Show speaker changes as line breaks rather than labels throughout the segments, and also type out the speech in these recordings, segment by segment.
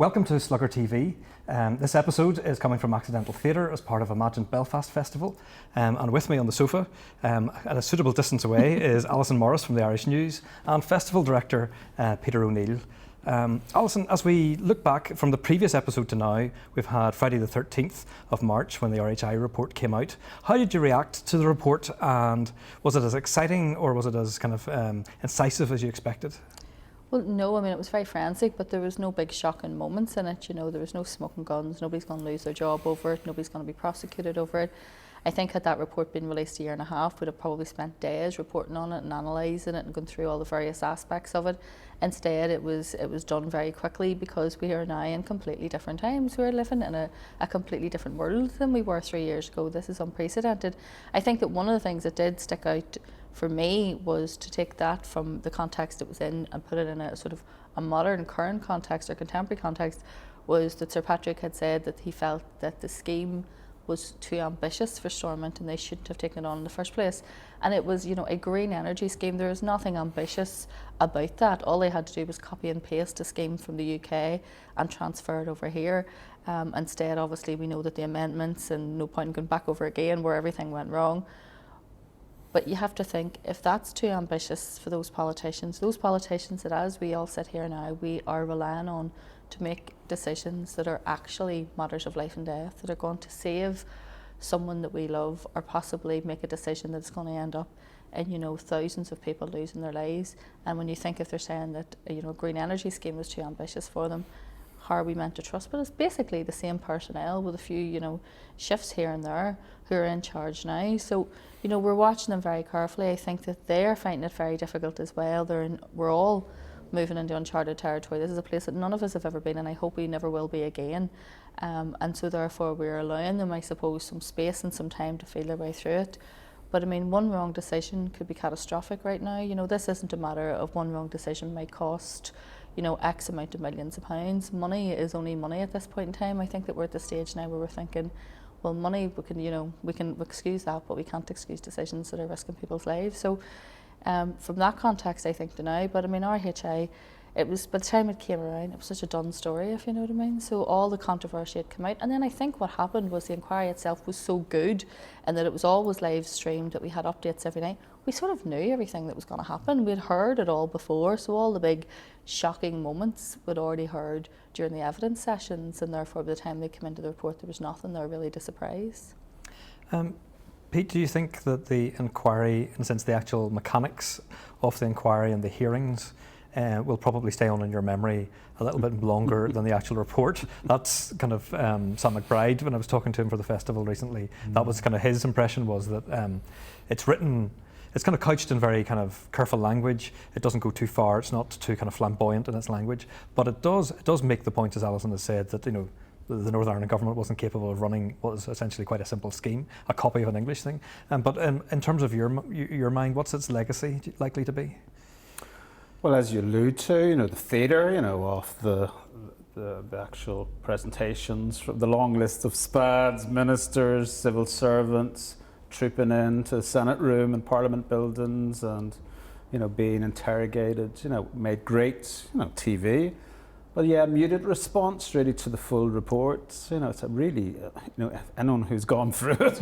Welcome to Slugger TV. This episode is coming from Accidental Theatre as part of Imagine Belfast Festival. And with me on the sofa, at a suitable distance away, is Allison Morris from the Irish News and Festival Director Peter O'Neill. Alison, as we look back from the previous episode to now, we've had Friday the 13th of March when the RHI Report came out. How did you react to the report, and was it as exciting or was it as kind of incisive as you expected?
Well, no, I mean, it was very forensic, but there was no big shocking moments in it. You know, there was no smoking guns, nobody's going to lose their job over it, nobody's going to be prosecuted over it. I think had that report been released a year and a half, we'd have probably spent days reporting on it and analysing it and going through all the various aspects of it. Instead, it was done very quickly because we are now in completely different times. We're living in a completely different world than we were 3 years ago. This is unprecedented. I think that one of the things that did stick out for me was to take that from the context it was in and put it in a sort of a modern, current context or contemporary context, was that Sir Patrick had said that he felt that the scheme was too ambitious for Stormont and they shouldn't have taken it on in the first place. And it was, you know, a green energy scheme. There is nothing ambitious about that. All they had to do was copy and paste a scheme from the UK and transfer it over here. Instead, obviously, we know that the amendments, and no point in going back over again where everything went wrong. But you have to think, if that's too ambitious for those politicians that as we all sit here now, we are relying on to make decisions that are actually matters of life and death, that are going to save someone that we love, or possibly make a decision that's going to end up in, you know, thousands of people losing their lives. And when you think, if they're saying that, you know, a green energy scheme was too ambitious for them, how are we meant to trust? But it's basically the same personnel with a few, you know, shifts here and there who are in charge now. So, you know, we're watching them very carefully. I think that they're finding it very difficult as well. We're all moving into uncharted territory. This is a place that none of us have ever been, and I hope we never will be again. And so therefore we're allowing them, I suppose, some space and some time to feel their way through it. But I mean, one wrong decision could be catastrophic right now. You know, this isn't a matter of one wrong decision might cost, you know, X amount of millions of pounds. Money is only money at this point in time. I think that we're at the stage now where we're thinking, well, money, we can, you know, we can excuse that, but we can't excuse decisions that are risking people's lives. So from that context, I think to now, but I mean, RHI, it was, by the time it came around, it was such a done story, if you know what I mean. So all the controversy had come out, and then I think what happened was the inquiry itself was so good, and that it was always live streamed, that we had updates every night. We sort of knew everything that was going to happen. We'd heard it all before, so all the big shocking moments we'd already heard during the evidence sessions, and therefore by the time they came into the report, there was nothing there really to surprise.
Pete, do you think that the inquiry, in a sense the actual mechanics of the inquiry and the hearings, will probably stay on in your memory a little bit longer than the actual report? That's kind of Sam McBride, when I was talking to him for the festival recently, that was kind of his impression, was that it's written, it's kind of couched in very kind of careful language. It doesn't go too far, it's not too kind of flamboyant in its language, but it does make the point, as Alison has said, that, you know, the Northern Ireland government wasn't capable of running what was essentially quite a simple scheme, a copy of an English thing. But in terms of your mind, what's its legacy likely to be?
Well, as you allude to, you know, the theatre, you know, of the actual presentations, from the long list of SPADs, ministers, civil servants, trooping into the Senate room and Parliament buildings and, you know, being interrogated, you know, made great, you know, TV. But yeah, muted response really to the full report. You know, it's a really, you know, anyone who's gone through it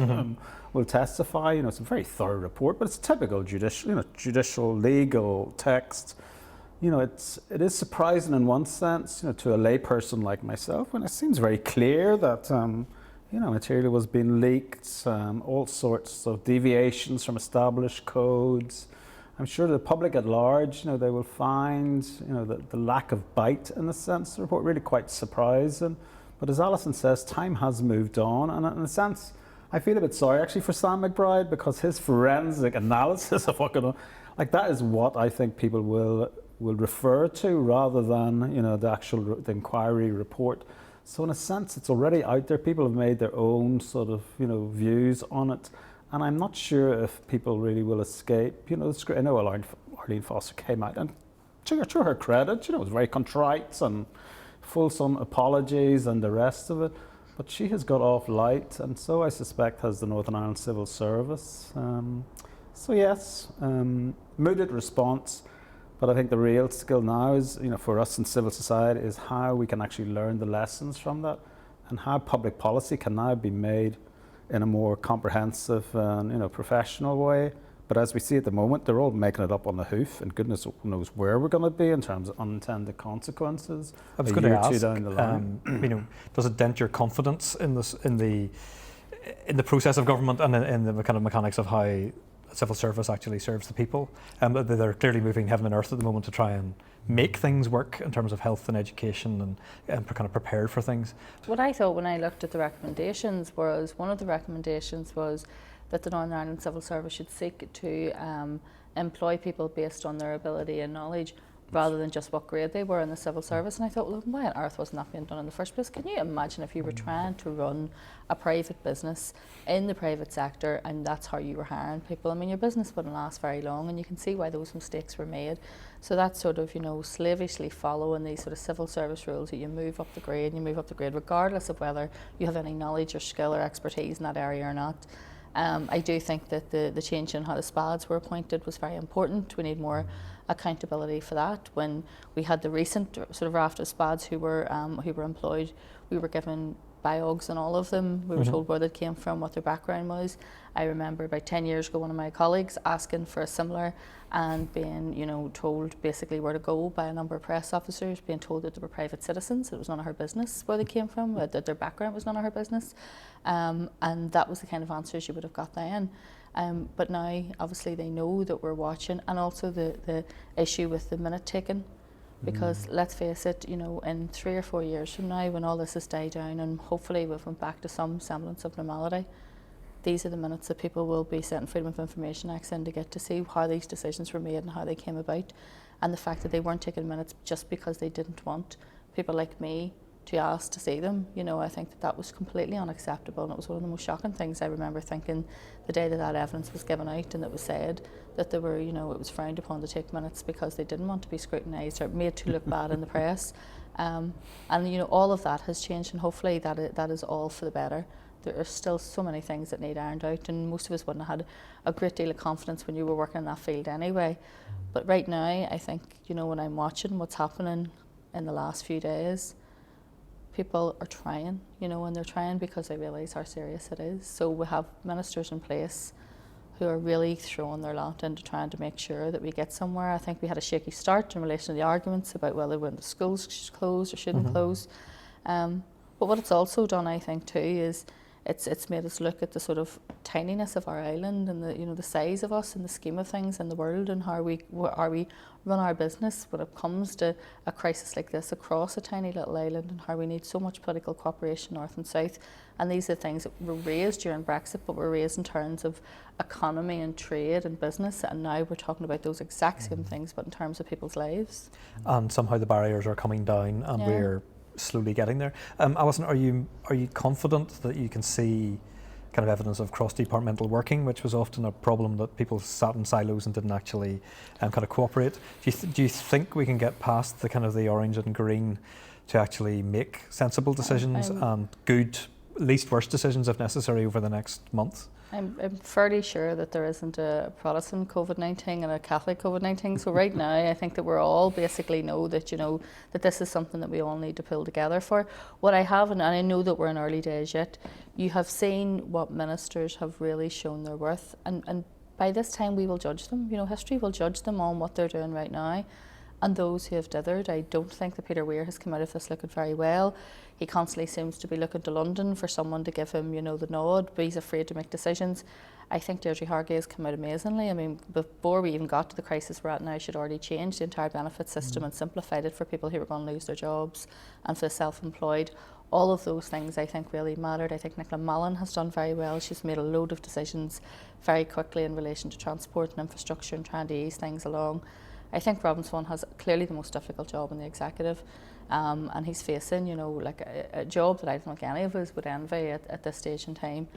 will testify. You know, it's a very thorough report, but it's typical judicial legal text. You know, it is surprising in one sense, you know, to a layperson like myself, when it seems very clear that, you know, material was being leaked, all sorts of deviations from established codes. I'm sure the public at large, you know, they will find, you know, the lack of bite in a sense, the report really quite surprising. But as Alison says, time has moved on, and in a sense, I feel a bit sorry actually for Sam McBride, because his forensic analysis of what going on, like, that is what I think people will refer to rather than, you know, the inquiry report. So in a sense, it's already out there. People have made their own sort of, you know, views on it. And I'm not sure if people really will escape. You know, I know Arlene Foster came out, and to her credit, you know, was very contrite and fulsome apologies and the rest of it. But she has got off light, and so I suspect has the Northern Ireland Civil Service. So yes, mooted response. But I think the real skill now is, for us in civil society, is how we can actually learn the lessons from that, and how public policy can now be made in a more comprehensive and professional way. But as we see at the moment, they're all making it up on the hoof, and goodness knows where we're going to be in terms of unintended consequences.
I was going to ask,
down the line.
Does it dent your confidence in the process of government and in the kind of mechanics of how civil service actually serves the people? They're clearly moving heaven and earth at the moment to try and make things work in terms of health and education and kind of prepared for things.
What I thought when I looked at the recommendations was, one of the recommendations was that the Northern Ireland Civil Service should seek to employ people based on their ability and knowledge, rather than just what grade they were in the civil service. And I thought, well, why on earth wasn't that being done in the first place? Can you imagine if you were trying to run a private business in the private sector and that's how you were hiring people? I mean, your business wouldn't last very long, and you can see why those mistakes were made. So that's sort of, slavishly following these sort of civil service rules, that you move up the grade, regardless of whether you have any knowledge or skill or expertise in that area or not. I do think that the change in how the SPADs were appointed was very important. We need more accountability for that. When we had the recent sort of raft of SPADs who were employed, we were given biogs on all of them. We were told where they came from, what their background was. I remember about 10 years ago, one of my colleagues asking for a similar, and being told basically where to go by a number of press officers, being told that they were private citizens, it was none of her business where they came from, that their background was none of her business, and that was the kind of answers you would have got then. But now obviously they know that we're watching, and also the issue with the minute taken, because let's face it, in 3 or 4 years from now, when all this has died down and hopefully we've went back to some semblance of normality, these are the minutes that people will be setting Freedom of Information Acts in to get to see how these decisions were made and how they came about. And the fact that they weren't taking minutes just because they didn't want people like me to ask to see them, I think that was completely unacceptable, and it was one of the most shocking things I remember thinking the day that evidence was given out, and it was said that they were, it was frowned upon to take minutes because they didn't want to be scrutinised or made to look bad in the press. And all of that has changed, and hopefully that is all for the better. There are still so many things that need ironed out, and most of us wouldn't have had a great deal of confidence when you were working in that field anyway. But right now, I think, when I'm watching what's happening in the last few days, people are trying, and they're trying because they realise how serious it is. So we have ministers in place who are really throwing their lot into trying to make sure that we get somewhere. I think we had a shaky start in relation to the arguments about whether when the schools should close or shouldn't close. But what it's also done, I think, too, is it's made us look at the sort of tininess of our island and the size of us in the scheme of things in the world, and how we run our business when it comes to a crisis like this across a tiny little island, and how we need so much political cooperation north and south. And these are things that were raised during Brexit, but were raised in terms of economy and trade and business, and now we're talking about those exact same things, but in terms of people's lives.
And somehow the barriers are coming down, and we're slowly getting there. Alison, are you confident that you can see kind of evidence of cross-departmental working, which was often a problem, that people sat in silos and didn't actually kind of cooperate? Do you think we can get past the kind of the orange and green to actually make sensible decisions and good, least worst decisions if necessary over the next month?
I'm fairly sure that there isn't a Protestant COVID-19 and a Catholic COVID-19. So right now, I think that we're all basically know that, that this is something that we all need to pull together for. What I haven't, and I know that we're in early days yet, you have seen what ministers have really shown their worth. And by this time, we will judge them. History will judge them on what they're doing right now. And those who have dithered, I don't think that Peter Weir has come out of this looking very well. He constantly seems to be looking to London for someone to give him, the nod, but he's afraid to make decisions. I think Deirdre Hargay has come out amazingly. I mean, before we even got to the crisis we're at now, she'd already changed the entire benefit system and simplified it for people who were going to lose their jobs and for the self-employed. All of those things I think really mattered. I think Nicola Mallon has done very well. She's made a load of decisions very quickly in relation to transport and infrastructure and trying to ease things along. I think Robin Swan has clearly the most difficult job in the executive, and he's facing, a job that I don't think any of us would envy at this stage in time.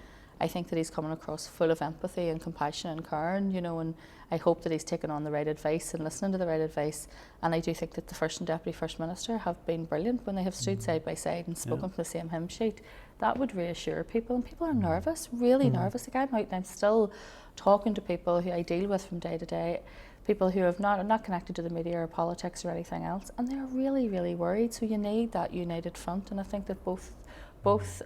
I think that he's coming across full of empathy and compassion and care, and I hope that he's taken on the right advice and listening to the right advice. And I do think that the First and Deputy First Minister have been brilliant when they have stood side by side and spoken from the same hymn sheet. That would reassure people, and people are nervous, really nervous. Like I'm out and I'm still talking to people who I deal with from day to day. people who are not connected to the media or politics or anything else, and they're really, really worried. So you need that united front, and I think that both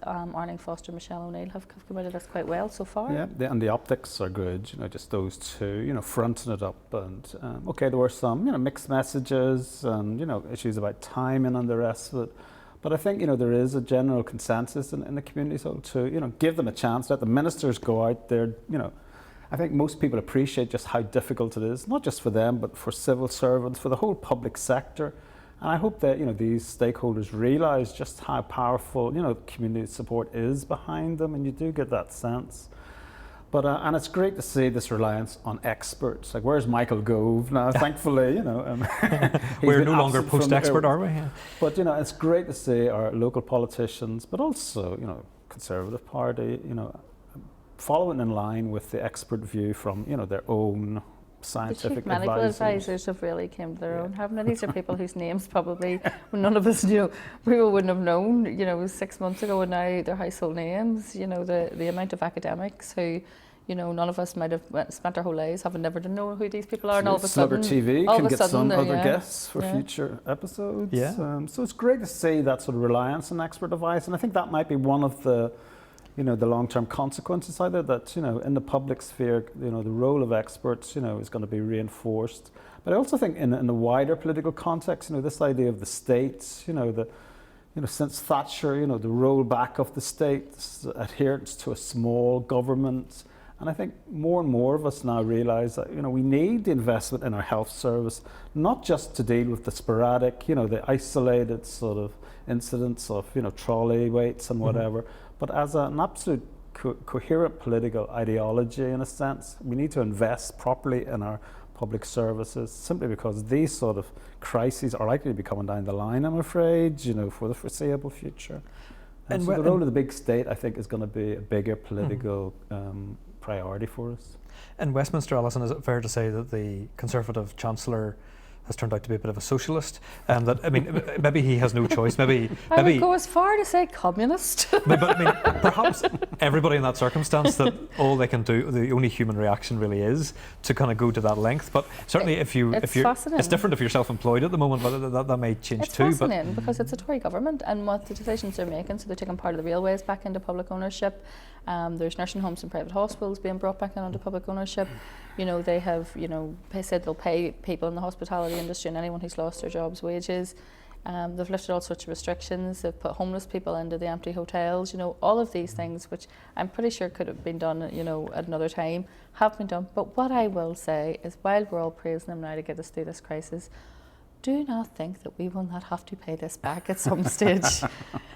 Arlene Foster and Michelle O'Neill have come out of this quite well so far.
Yeah, and the optics are good, just those two, fronting it up. And okay, there were some, mixed messages and, issues about timing and the rest of it. But I think, there is a general consensus in the community so to, give them a chance, let the ministers go out there, I think most people appreciate just how difficult it is, not just for them, but for civil servants, for the whole public sector. And I hope that these stakeholders realise just how powerful community support is behind them, and you do get that sense. But and it's great to see this reliance on experts. Like, where's Michael Gove now? Thankfully,
we're no longer post-expert, are we? Yeah.
But it's great to see our local politicians, but also Conservative Party, following in line with the expert view from their own scientific
the chief medical advisors have really came to their own, haven't they? These are people whose names probably none of us, people wouldn't have known, 6 months ago, and now they're household names. The amount of academics who, none of us might have spent our whole lives having never to know who these people are, and all of a sudden,
Slugger TV can get some other guests for future episodes.
Yeah.
So it's great to see that sort of reliance on expert advice, and I think that might be one of the the long-term consequences either that, in the public sphere, the role of experts, is going to be reinforced. But I also think in the wider political context, this idea of the states, since Thatcher, the rollback of the states, adherence to a small government. And I think more and more of us now realise that, we need the investment in our health service, not just to deal with the sporadic, the isolated sort of incidents of, trolley waits and whatever, but as an absolute coherent political ideology in a sense. We need to invest properly in our public services simply because these sort of crises are likely to be coming down the line, I'm afraid, for the foreseeable future. And so the role of the big state, I think, is going to be a bigger political priority for us.
In Westminster, Alison, is it fair to say that the Conservative Chancellor has turned out to be a bit of a socialist? Maybe he has no choice. Maybe
I would go as far to say communist.
But perhaps everybody in that circumstance, that all they can do, the only human reaction really is to kind of go to that length. But certainly, if you're, it's different if you're self-employed at the moment, but that may change too.
It's fascinating because it's a Tory government, and what the decisions they're making. So they're taking part of the railways back into public ownership. There's nursing homes and private hospitals being brought back into public ownership. They have, said they'll pay people in the hospitality industry and anyone who's lost their jobs wages. They've lifted all sorts of restrictions. They've put homeless people into the empty hotels. All of these things, which I'm pretty sure could have been done, at another time, have been done. But what I will say is, while we're all praising them now to get us through this crisis, do not think that we will not have to pay this back at some stage.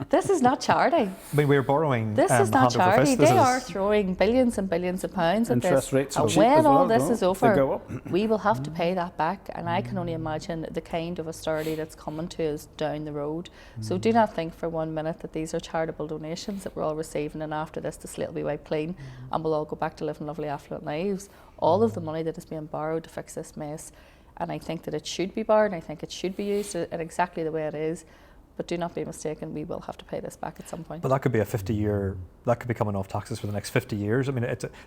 This is not charity.
We're borrowing.
This is not charity. They are throwing billions and billions of pounds at this.
Interest rates are
and
cheap
when
as well,
all this is over,
they go up.
we will have to pay that back. And I can only imagine the kind of austerity that's coming to us down the road. So do not think for 1 minute that these are charitable donations that we're all receiving, and after this the slate will be wiped clean and we'll all go back to living lovely affluent lives. All of the money that is being borrowed to fix this mess, and I think that it should be borrowed, and I think it should be used in exactly the way it is. But do not be mistaken, we will have to pay this back at some point.
But that could be a 50-year, that could be coming off taxes for the next 50 years.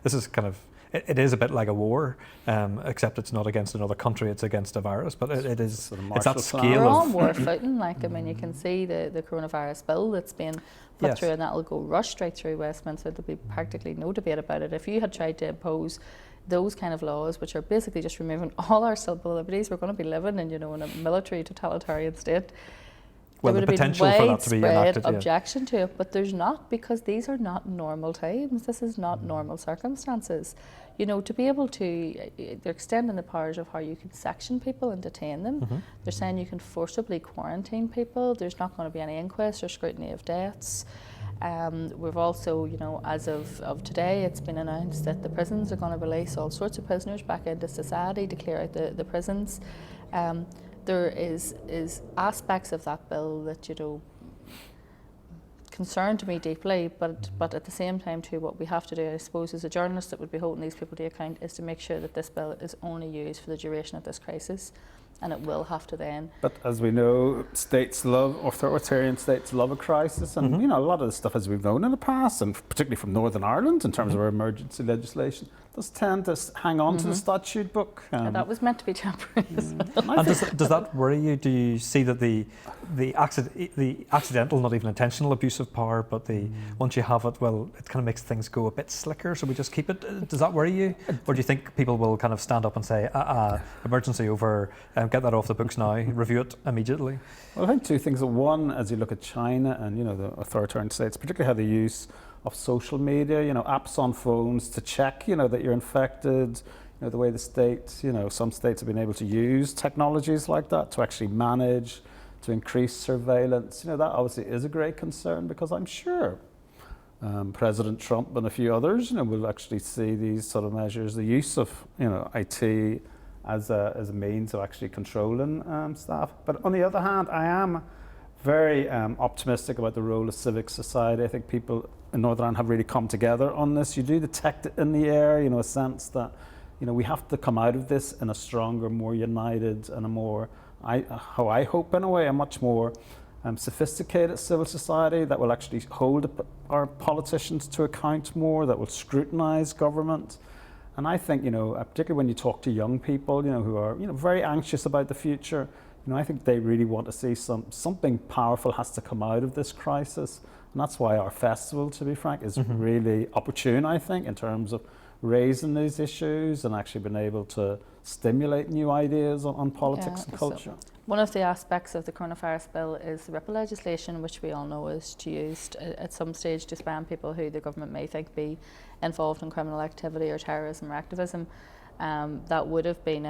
This is kind of, it is a bit like a war, except it's not against another country, it's against a virus. But it is,
sort of
it's that scale
We're
of...
on war footing, you can see the coronavirus bill that's been put through, and that'll go rush straight through Westminster. There'll be practically no debate about it. If you had tried to impose those kind of laws, which are basically just removing all our civil liberties, we're going to be living in, in a military totalitarian state.
Well,
there
the
would have
potential
been
for that to be enacted,
objection to it, but there's not, because these are not normal times. This is not normal circumstances. To be able to, they're extending the powers of how you can section people and detain them. They're saying you can forcibly quarantine people. There's not going to be any inquest or scrutiny of deaths. We've also, as of today, it's been announced that the prisons are going to release all sorts of prisoners back into society to clear out the prisons. There is aspects of that bill that, concerned me deeply, but at the same time too, what we have to do, I suppose, as a journalist that would be holding these people to account, is to make sure that this bill is only used for the duration of this crisis. and it will have to then.
But as we know, authoritarian states love a crisis, and you know, a lot of the stuff, as we've known in the past, and particularly from Northern Ireland in terms of our emergency legislation, does tend to hang on to the statute book.
That was meant to be temporary.
And does that worry you? Do you see that the accidental, not even intentional abuse of power, but once you have it, well, it kind of makes things go a bit slicker, so we just keep it? Does that worry you? Or do you think people will kind of stand up and say, emergency over, get that off the books now, review it immediately?
Well, I think two things. One, as you look at China and, you know, the authoritarian states, particularly how the use of social media, you know, apps on phones to check, you know, that you're infected, you know, the way the states, you know, some states have been able to use technologies like that to actually manage, to increase surveillance. You know, that obviously is a great concern, because I'm sure President Trump and a few others, you know, will actually see these sort of measures, the use of, you know, IT as a means of actually controlling staff. But on the other hand, I am very optimistic about the role of civic society. I think people in Northern Ireland have really come together on this. You do detect it in the air, you know, a sense that, you know, we have to come out of this in a stronger, more united, and a more, how I hope in a way, a much more sophisticated civil society that will actually hold our politicians to account more, that will scrutinise government. And I think, you know, particularly when you talk to young people, you know, who are, you know, very anxious about the future, you know, I think they really want to see something powerful has to come out of this crisis. And that's why our festival, to be frank, is really opportune, I think, in terms of raising these issues and actually being able to stimulate new ideas on politics and culture.
So one of the aspects of the coronavirus bill is the RIPPLE legislation, which we all know is used at some stage to ban people who the government may think be involved in criminal activity or terrorism or activism. That would have been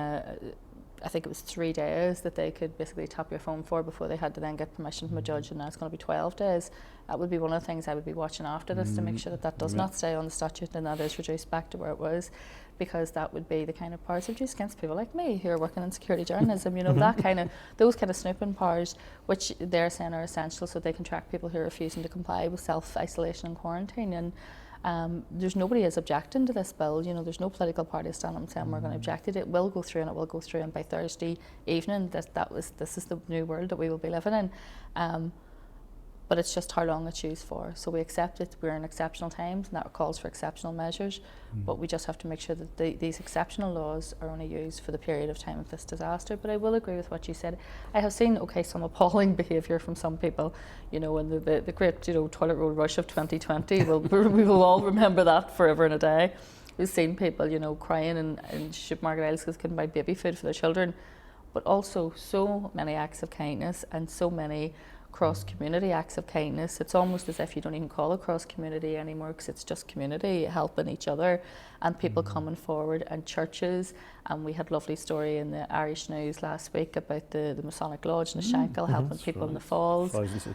I think it was 3 days that they could basically tap your phone for before they had to then get permission from a judge, and now it's going to be 12 days. That would be one of the things I would be watching after this to make sure that does not stay on the statute and that is reduced back to where it was, because that would be the kind of powers of use against people like me who are working in security journalism, you know, those kind of snooping powers, which they're saying are essential so they can track people who are refusing to comply with self-isolation and quarantine. And there's nobody is objecting to this bill. You know, there's no political party standing up saying we're going to object it. It will go through, and it will go through, and by Thursday evening, this is the new world that we will be living in. But it's just how long it's used for. So we accept it. We're in exceptional times, and that calls for exceptional measures. But we just have to make sure that these exceptional laws are only used for the period of time of this disaster. But I will agree with what you said. I have seen, some appalling behaviour from some people, you know, and the great, you know, toilet roll rush of 2020. We will all remember that forever and a day. We've seen people, you know, crying in supermarket aisles because they couldn't buy baby food for their children. But also so many acts of kindness and so many cross-community acts of kindness. It's almost as if you don't even call it cross-community anymore, because it's just community helping each other and people coming forward, and churches. And we had a lovely story in the Irish News last week about the Masonic Lodge in the Shankill helping people in the falls,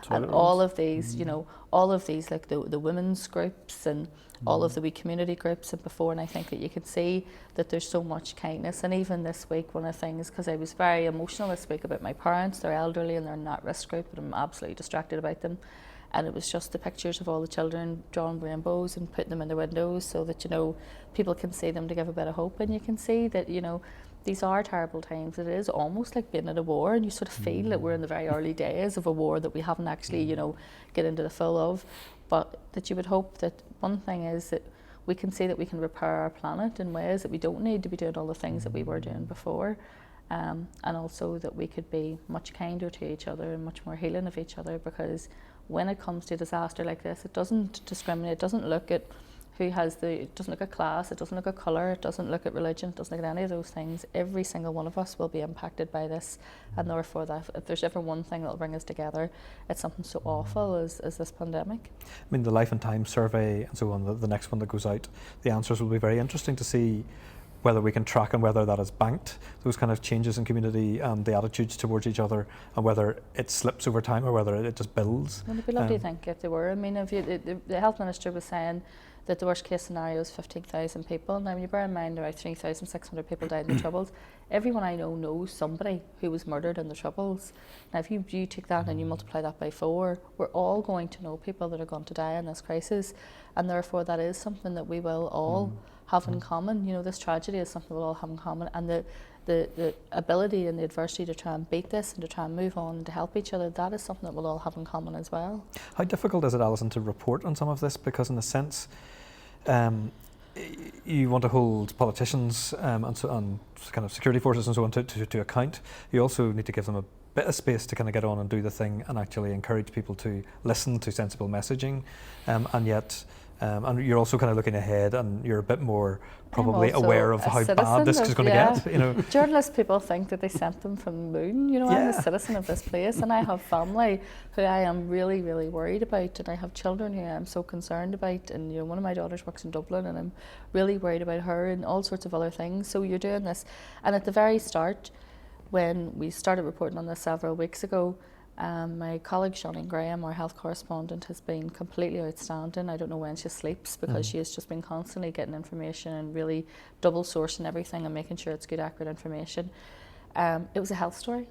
and all of these, you know, all of these, like the women's groups and all of the wee community groups and before. And I think that you can see that there's so much kindness. And even this week, one of the things, because I was very emotional this week about my parents, they're elderly and they're in that risk group, but I'm absolutely distracted about them. And it was just the pictures of all the children drawing rainbows and putting them in their windows so that, you know, people can see them to give a bit of hope. And you can see that, you know, these are terrible times. It is almost like being at a war, and you sort of feel that we're in the very early days of a war that we haven't actually, you know, get into the full of. But that you would hope that one thing is that we can see that we can repair our planet in ways that we don't need to be doing all the things that we were doing before. And also that we could be much kinder to each other and much more healing of each other, because when it comes to a disaster like this, it doesn't discriminate, it doesn't look at it doesn't look at class, it doesn't look at colour, it doesn't look at religion, it doesn't look at any of those things. Every single one of us will be impacted by this, and therefore that if there's ever one thing that will bring us together, it's something so awful as this pandemic.
I mean, the Life and Times survey and so on, the next one that goes out, the answers will be very interesting to see whether we can track and whether that is banked, those kind of changes in community and the attitudes towards each other, and whether it slips over time or whether it just builds.
Well, it'd be lovely to think if they were. I mean, if the health minister was saying that the worst case scenario is 15,000 people. Now, when you bear in mind about 3,600 people died in the Troubles, everyone I know knows somebody who was murdered in the Troubles. Now, if you take that and you multiply that by 4, we're all going to know people that are going to die in this crisis, and therefore that is something that we will all have in common. You know, this tragedy is something we'll all have in common, and the ability and the adversity to try and beat this and to try and move on and to help each other, that is something that we'll all have in common as well.
How difficult is it, Alison, to report on some of this? Because in a sense, you want to hold politicians and kind of security forces and so on to account. You also need to give them a bit of space to kind of get on and do the thing and actually encourage people to listen to sensible messaging, and yet and you're also kind of looking ahead, and you're a bit more probably aware of how bad this is going to get. You know,
journalist people think that they sent them from the moon. You know, I'm a citizen of this place, and I have family who I am really, really worried about, and I have children who I'm so concerned about. And you know, one of my daughters works in Dublin, and I'm really worried about her and all sorts of other things. So you're doing this, and at the very start, when we started reporting on this several weeks ago, my colleague Shawning Graham, our health correspondent, has been completely outstanding. I don't know when she sleeps because she has just been constantly getting information and really double sourcing everything and making sure it's good, accurate information. It was a health story,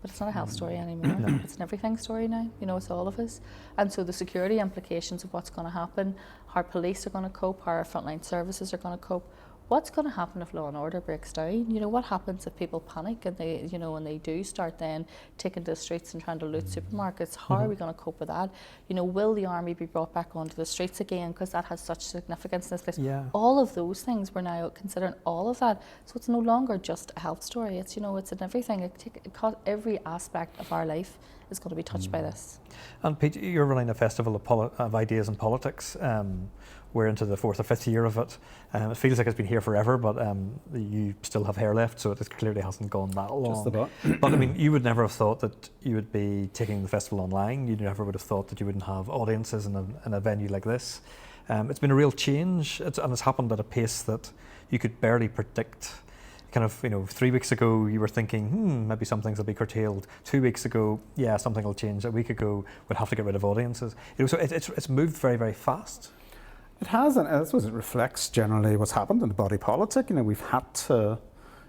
but it's not a health story anymore. No. It's an everything story now. You know, it's all of us. And so the security implications of what's going to happen, how police are going to cope, how our frontline services are going to cope. What's going to happen if law and order breaks down? You know, what happens if people panic and they, you know, and they do start then taking to the streets and trying to loot supermarkets? How are we going to cope with that? You know, will the army be brought back onto the streets again, because that has such significance in this place? Yeah. All of those things, we're now considering all of that. So it's no longer just a health story. It's, you know, it's in everything. Every aspect of our life is going to be touched by this.
And Pete, you're running a festival of ideas and politics. We're into the 4th or 5th year of it. It feels like it's been here forever, but you still have hair left, so it clearly hasn't gone that long.
Just about.
But I mean, you would never have thought that you would be taking the festival online. You never would have thought that you wouldn't have audiences in a venue like this. It's been a real change, and it's happened at a pace that you could barely predict. Kind of, you know, 3 weeks ago you were thinking, maybe some things will be curtailed. 2 weeks ago, yeah, something will change. A week ago, we'd have to get rid of audiences. You know, so it's moved very, very fast.
It has, and I suppose it reflects generally what's happened in the body politic. You know, we've had to,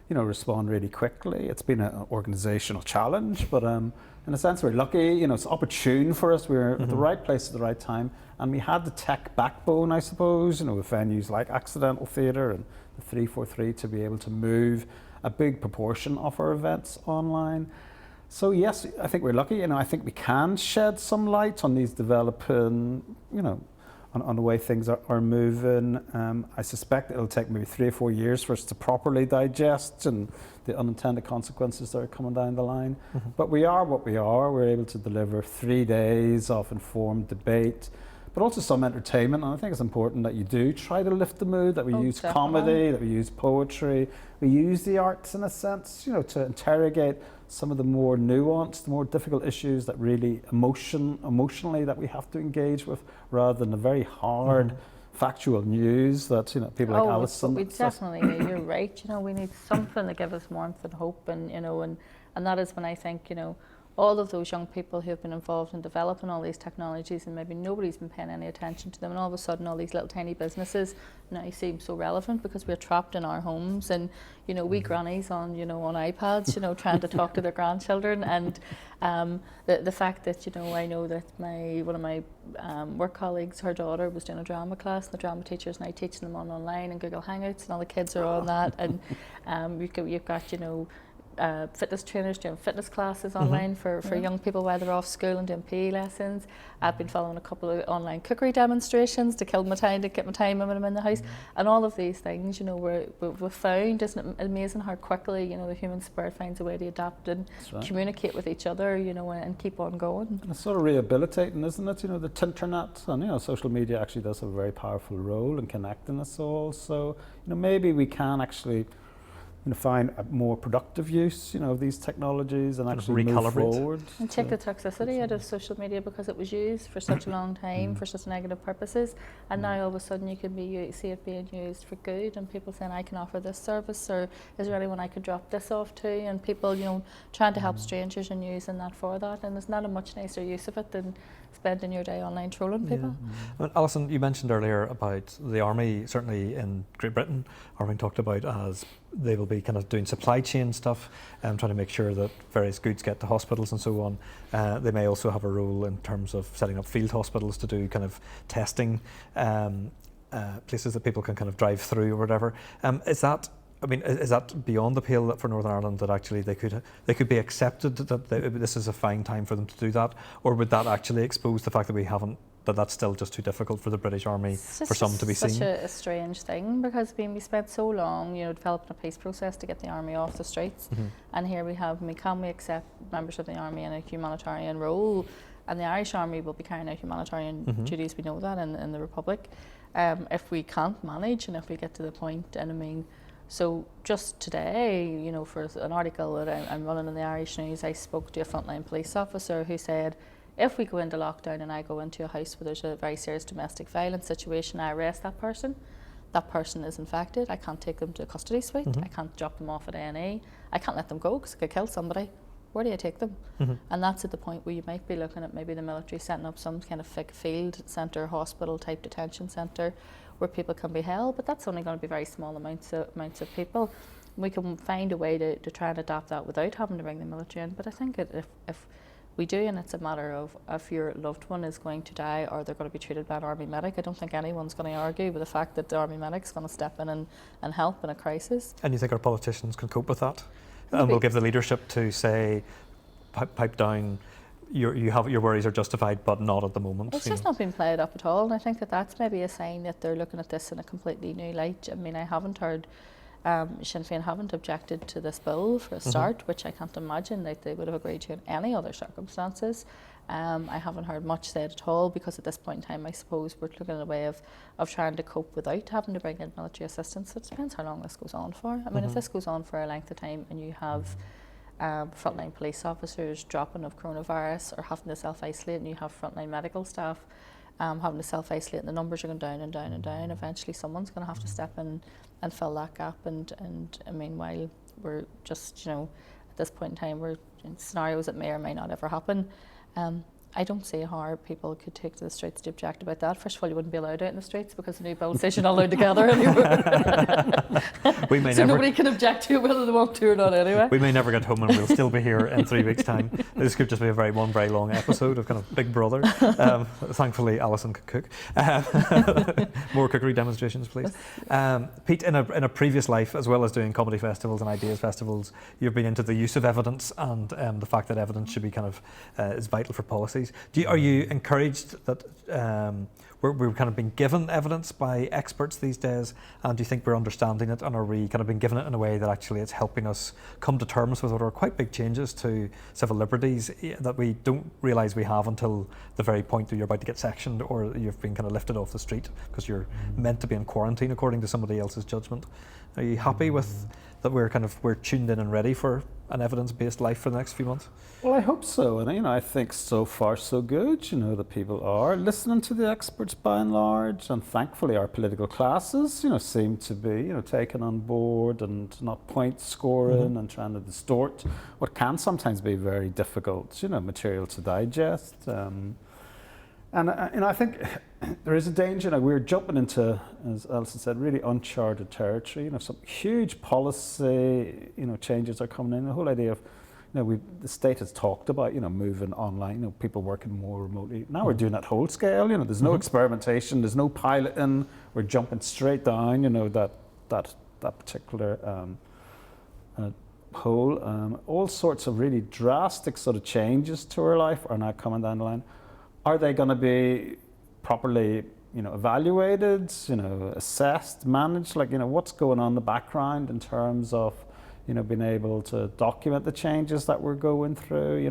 you know, respond really quickly. It's been an organisational challenge, but in a sense we're lucky. You know, it's opportune for us. We're at the right place at the right time, and we had the tech backbone, I suppose. You know, with venues like Accidental Theatre and the 343 to be able to move a big proportion of our events online. So yes, I think we're lucky. You know, I think we can shed some light on these developing, you know, on the way things are moving. I suspect it'll take maybe 3 or 4 years for us to properly digest and the unintended consequences that are coming down the line. But we are what we are. We're able to deliver 3 days of informed debate, but also some entertainment. And I think it's important that you do try to lift the mood, that we use comedy, that we use poetry, we use the arts in a sense, you know, to interrogate some of the more nuanced, more difficult issues that really emotionally that we have to engage with, rather than the very hard factual news that, you know, people like Allison.
We definitely need, you're right, you know, we need something to give us warmth and hope, and you know, and that is when I think, you know, all of those young people who have been involved in developing all these technologies, and maybe nobody's been paying any attention to them, and all of a sudden all these little tiny businesses now seem so relevant because we're trapped in our homes, and you know, we grannies on, you know, on iPads, you know, trying to talk to their grandchildren, and the fact that, you know, I know that one of my work colleagues, her daughter was doing a drama class, and the drama teacher is now teaching them online and Google Hangouts, and all the kids are on that, and you've got, you know, fitness trainers doing fitness classes online for young people while they're off school and doing PE lessons. I've been following a couple of online cookery demonstrations to kill my time, to get my time when I'm in the house, and all of these things, you know, we've found, isn't it amazing how quickly, you know, the human spirit finds a way to adapt and communicate with each other, you know, and keep on going. And
it's sort of rehabilitating, isn't it? You know, the internet and, you know, social media actually does have a very powerful role in connecting us all. So, you know, maybe we can actually, you know, find a more productive use, you know, of these technologies and actually move forward.
And take the toxicity out of social media, because it was used for such a long time for such negative purposes, and now all of a sudden you can see it being used for good, and people saying, I can offer this service, or is there anyone I could drop this off to, and people, you know, trying to help strangers and using that for that, and there's not a much nicer use of it than spending your day online trolling people.
I mean, Alison, you mentioned earlier about the army, certainly in Great Britain, are being talked about as they will be kind of doing supply chain stuff and trying to make sure that various goods get to hospitals and so on. They may also have a role in terms of setting up field hospitals to do kind of testing, places that people can kind of drive through or whatever. Is that I mean, is that beyond the pale for Northern Ireland, that actually they could be accepted, that this is a fine time for them to do that, or would that actually expose the fact that we haven't, that's still just too difficult for the British Army for some to be seen?
It's such a strange thing, because we spent so long, developing a peace process to get the army off the streets, and here we have, can we accept members of the army in a humanitarian role? And the Irish Army will be carrying out humanitarian duties, we know that, in the Republic. If we can't manage, and if we get to the point, and I mean, so just today, for an article that I'm running in the Irish News, I spoke to a frontline police officer who said, if we go into lockdown and I go into a house where there's a very serious domestic violence situation, I arrest that person is infected, I can't take them to a custody suite, I can't drop them off at A&E, I can't let them go because they could kill somebody. Where do you take them? And that's at the point where you might be looking at maybe the military setting up some kind of field centre, hospital type detention centre where people can be held, but that's only going to be very small amounts of people. We can find a way to try and adapt that without having to bring the military in, but I think if we do, and it's a matter of if your loved one is going to die or they're going to be treated by an army medic, I don't think anyone's going to argue with the fact that the army medic's going to step in and help in a crisis. And
you think our politicians can cope with that? And we'll give the leadership to say, pipe down, your worries are justified, but not at the moment.
It's just not been played up at all, and I think that's maybe a sign that they're looking at this in a completely new light. I mean, I haven't heard Sinn Féin haven't objected to this bill for a start, which I can't imagine that they would have agreed to in any other circumstances. I haven't heard much said at all, because at this point in time, I suppose we're looking at a way of trying to cope without having to bring in military assistance. It depends how long this goes on for. I mean, if this goes on for a length of time and you have frontline police officers dropping of coronavirus or having to self-isolate, and you have frontline medical staff having to self-isolate, and the numbers are going down and down and down, eventually someone's going to have to step in and fill that gap. And I mean, while we're just, at this point in time, we're in scenarios that may or may not ever happen, I don't see how people could take to the streets to object about that. First of all, you wouldn't be allowed out in the streets because the new bill says you're not allowed to gather anymore. So nobody can object to it whether they want to or not anyway.
We may never get home, and we'll still be here in 3 weeks' time. This could just be one very long episode of kind of Big Brother. Thankfully, Alison could cook. More cookery demonstrations, please. Pete, in a previous life, as well as doing comedy festivals and ideas festivals, you've been into the use of evidence and the fact that evidence should be is vital for policies. Are you encouraged that we're kind of being given evidence by experts these days, and do you think we're understanding it, and are we kind of being given it in a way that actually it's helping us come to terms with what are quite big changes to civil liberties that we don't realise we have until the very point that you're about to get sectioned, or you've been kind of lifted off the street because you're meant to be in quarantine according to somebody else's judgment? Are you happy with that we're tuned in and ready for an evidence-based life for the next few months?
Well, I hope so, and I think so far so good. That people are listening to the experts by and large, and thankfully our political classes, seem to be, taken on board and not point scoring and trying to distort what can sometimes be very difficult, material to digest. And I think there is a danger. We're jumping into, as Alison said, really uncharted territory. Some huge policy, changes are coming in. The whole idea of, the state has talked about, moving online, people working more remotely. Now we're doing that whole scale. There's no experimentation, there's no piloting. We're jumping straight down, that particular hole. All sorts of really drastic sort of changes to our life are now coming down the line. Are they going to be properly, evaluated, assessed, managed? What's going on in the background in terms of, being able to document the changes that we're going through?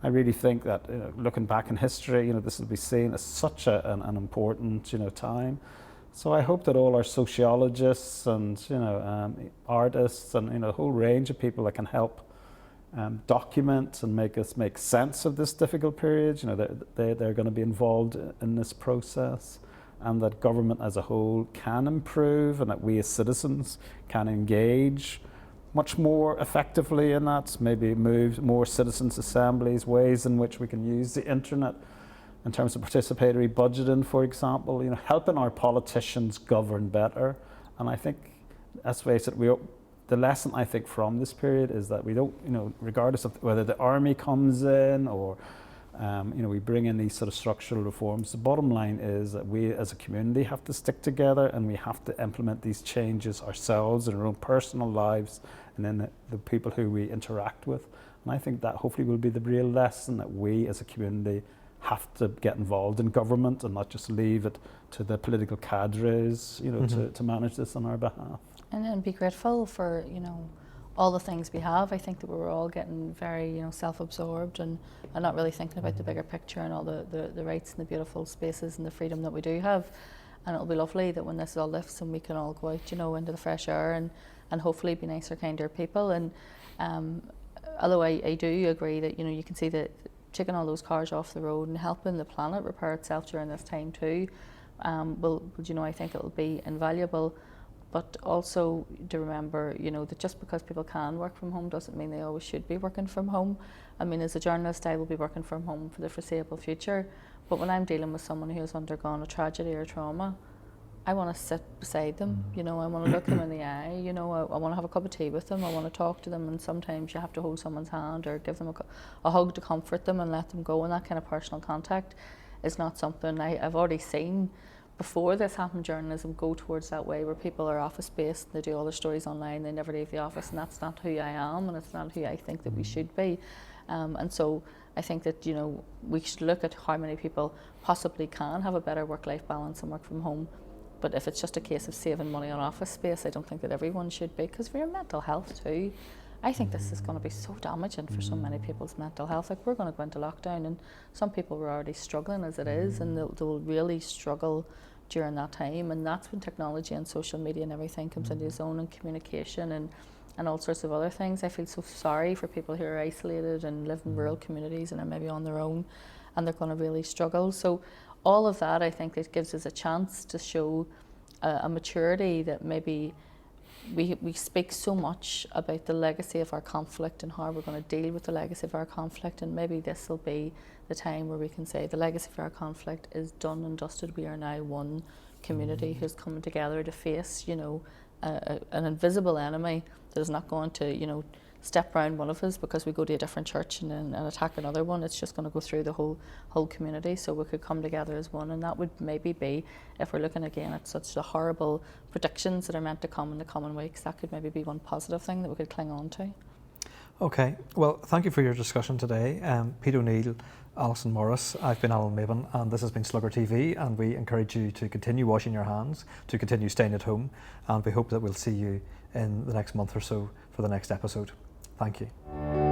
I really think that, looking back in history, this will be seen as such an important, time. So I hope that all our sociologists and, artists and, a whole range of people that can help document and make us make sense of this difficult period, they're going to be involved in this process, and that government as a whole can improve, and that we as citizens can engage much more effectively in that, maybe move more citizens' assemblies, ways in which we can use the internet in terms of participatory budgeting, for example, helping our politicians govern better. And I think, let's face it, the lesson I think from this period is that we don't, regardless of whether the army comes in or We bring in these sort of structural reforms. The bottom line is that we as a community have to stick together, and we have to implement these changes ourselves in our own personal lives and then the people who we interact with. And I think that hopefully will be the real lesson, that we as a community have to get involved in government and not just leave it to the political cadres, to manage this on our behalf.
And then be grateful for, all the things we have. I think that we're all getting very, self-absorbed and not really thinking about the bigger picture and all the rights and the beautiful spaces and the freedom that we do have. And it'll be lovely that when this all lifts and we can all go out, into the fresh air and hopefully be nicer, kinder people. And although I do agree that, you can see that taking all those cars off the road and helping the planet repair itself during this time too, I think it'll be invaluable. But also to remember, that just because people can work from home doesn't mean they always should be working from home. I mean, as a journalist, I will be working from home for the foreseeable future. But when I'm dealing with someone who has undergone a tragedy or trauma, I want to sit beside them. I want to look them in the eye. I want to have a cup of tea with them. I want to talk to them. And sometimes you have to hold someone's hand or give them a hug to comfort them and let them go. And that kind of personal contact is not something I've already seen. Before this happened, journalism go towards that way where people are office based, they do all their stories online, they never leave the office, and that's not who I am, and it's not who I think that we should be. And so I think that we should look at how many people possibly can have a better work-life balance and work from home. But if it's just a case of saving money on office space, I don't think that everyone should be, because for your mental health too, I think this is going to be so damaging for so many people's mental health. Like, we're going to go into lockdown, and some people were already struggling as it is, and they'll really struggle during that time. And that's when technology and social media and everything comes into its own, and communication and all sorts of other things. I feel so sorry for people who are isolated and live in rural communities and are maybe on their own, and they're going to really struggle. So all of that, I think, it gives us a chance to show a maturity that maybe we speak so much about the legacy of our conflict and how we're going to deal with the legacy of our conflict, and maybe this will be the time where we can say the legacy of our conflict is done and dusted. We are now one community who's coming together to face, an invisible enemy that is not going to, step around one of us because we go to a different church and attack another one. It's just going to go through the whole community, so we could come together as one. And that would maybe be, if we're looking again at such the horrible predictions that are meant to come in the coming weeks, that could maybe be one positive thing that we could cling on to.
Okay, well, thank you for your discussion today. Pete O'Neill, Allison Morris, I've been Alan Maben, and this has been Slugger TV, and we encourage you to continue washing your hands, to continue staying at home, and we hope that we'll see you in the next month or so for the next episode. Thank you.